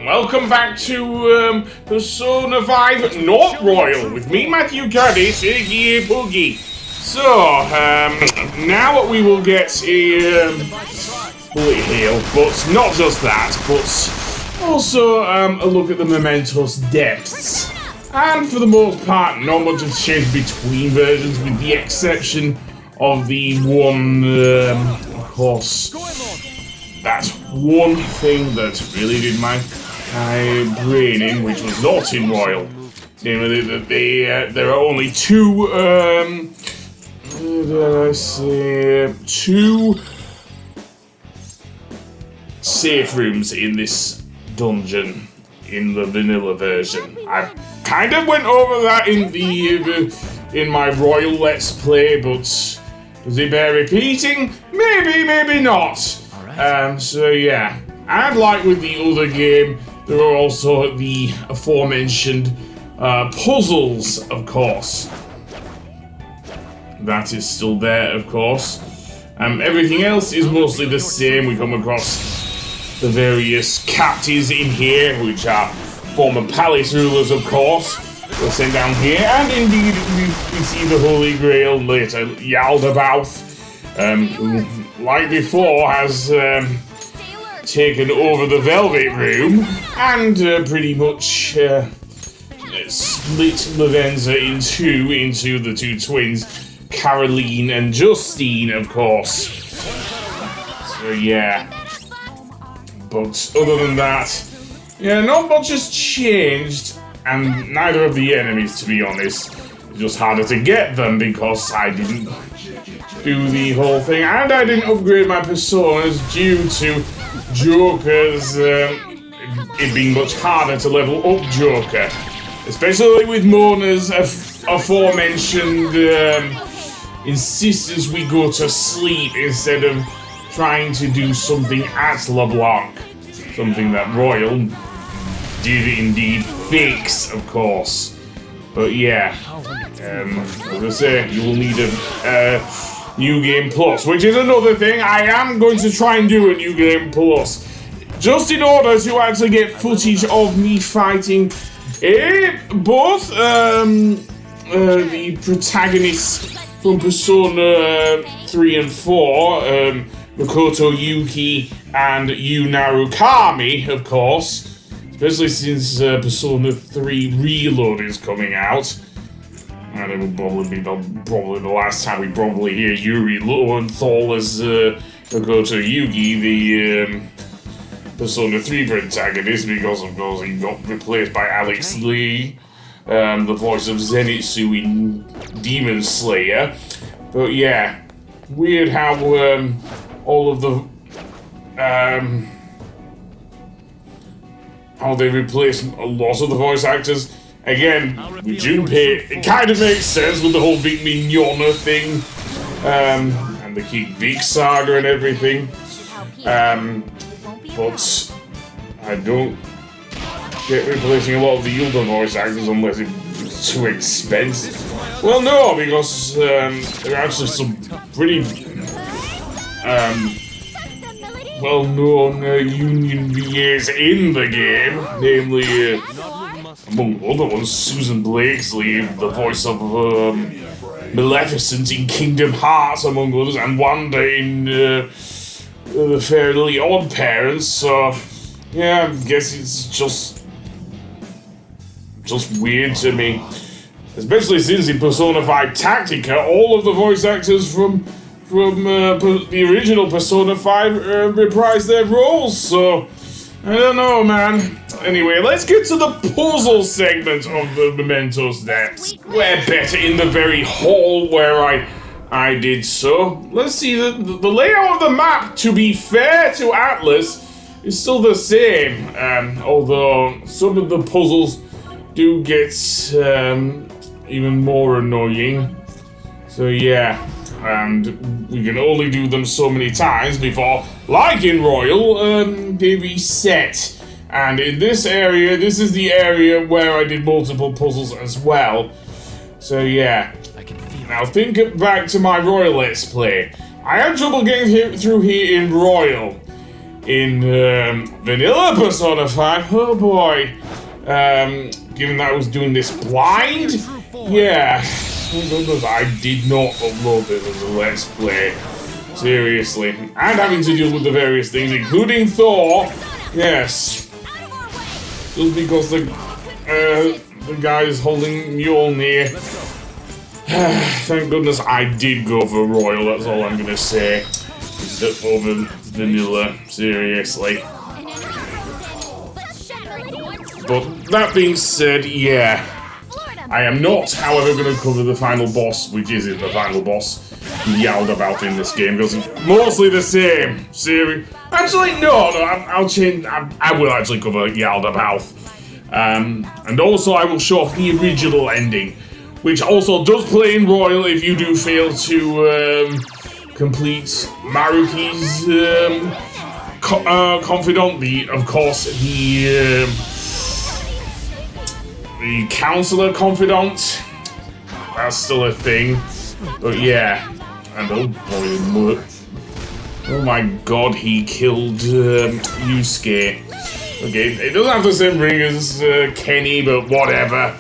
Welcome back to Persona 5 Not Royal with me, Matthew Curtis, aka Poogie. So, now what we will get a bullet heal, but not just that, but also a look at the Mementos depths. And for the most part, not much has changed between versions, with the exception of the one, of course, that one thing that really did my brain in, which was not in Royal. Namely, that there are only two, two safe rooms in this dungeon in the vanilla version. I kind of went over that in my Royal Let's Play, but does it bear repeating? Maybe, maybe not. So yeah, and like with the other game, there are also the aforementioned puzzles, of course. That is still there, of course. Everything else is mostly the same. We come across the various captives in here, which are former palace rulers, of course. We're sent down here, and indeed we see the Holy Grail later, Yaldabaoth, who, like before, has taken over the Velvet Room and pretty much split Lavenza in two into the two twins, Caroline and Justine, of course. So yeah. But other than that, yeah, not much has changed, and neither of the enemies, to be honest. It's just harder to get them because I didn't do the whole thing, and I didn't upgrade my personas due to Joker's, it being much harder to level up Joker. Especially with Mona's aforementioned insistence we go to sleep instead of trying to do something at LeBlanc. Something that Royal did indeed fix, of course. But yeah, as I say, you will need a New Game Plus, which is another thing. I am going to try and do a New Game Plus, just in order to actually get footage of me fighting both the protagonists from Persona 3 and 4, Makoto Yuki and Yu Narukami, of course, especially since Persona 3 Reload is coming out. And it will probably be the last time we probably hear Yuri Lowenthal as Makoto Yuki, the Persona 3 protagonist, because of course he got replaced by Alex Lee, the voice of Zenitsu in Demon Slayer. But yeah, weird how all of the how they replaced a lot of the voice actors. Again, with Junpei, it kind of makes sense with the whole Vic Mignogna thing, and the King Vic saga and everything. But I don't get replacing a lot of the other voice actors unless it's too expensive. Well, no, because there are actually some pretty well-known union VAs in the game, namely, among other ones, Susan Blakesley, the voice of Maleficent in Kingdom Hearts, among others, and Wanda in the Fairly Odd Parents. So yeah, I guess it's just weird to me, especially since in Persona 5 Tactica, all of the voice actors from the original Persona 5 reprised their roles. So I don't know, man. Anyway, let's get to the puzzle segment of the Mementos depths. We're better in the very hall where I did so. Let's see, the layout of the map, to be fair to Atlas, is still the same. Although some of the puzzles do get even more annoying. So yeah, and we can only do them so many times before, like in Royal, they reset. And in this area, this is the area where I did multiple puzzles as well. So yeah. Now think back to my Royal Let's Play. I had trouble getting through here in Royal. in vanilla Persona 5. Oh boy. Given that I was doing this blind, yeah. Oh goodness, I did not upload this as a Let's Play. Seriously. And having to deal with the various things, including Thor. Yes. Just because the guy is holding Mjolnir. Thank goodness I did go for Royal, that's all I'm gonna say. Over vanilla, seriously. But that being said, yeah. I am not, however, going to cover the final boss, which isn't the final boss he yelled about in this game, because it's mostly the same. Actually, no, I'll change. I will actually cover Yaldabaoth. And also, I will show off the original ending, which also does play in Royal if you do fail to complete Maruki's confidant. Of course, the counselor confidant. That's still a thing. But yeah. And oh boy, oh my god, he killed Yusuke. Okay, it doesn't have the same ring as Kenny, but whatever.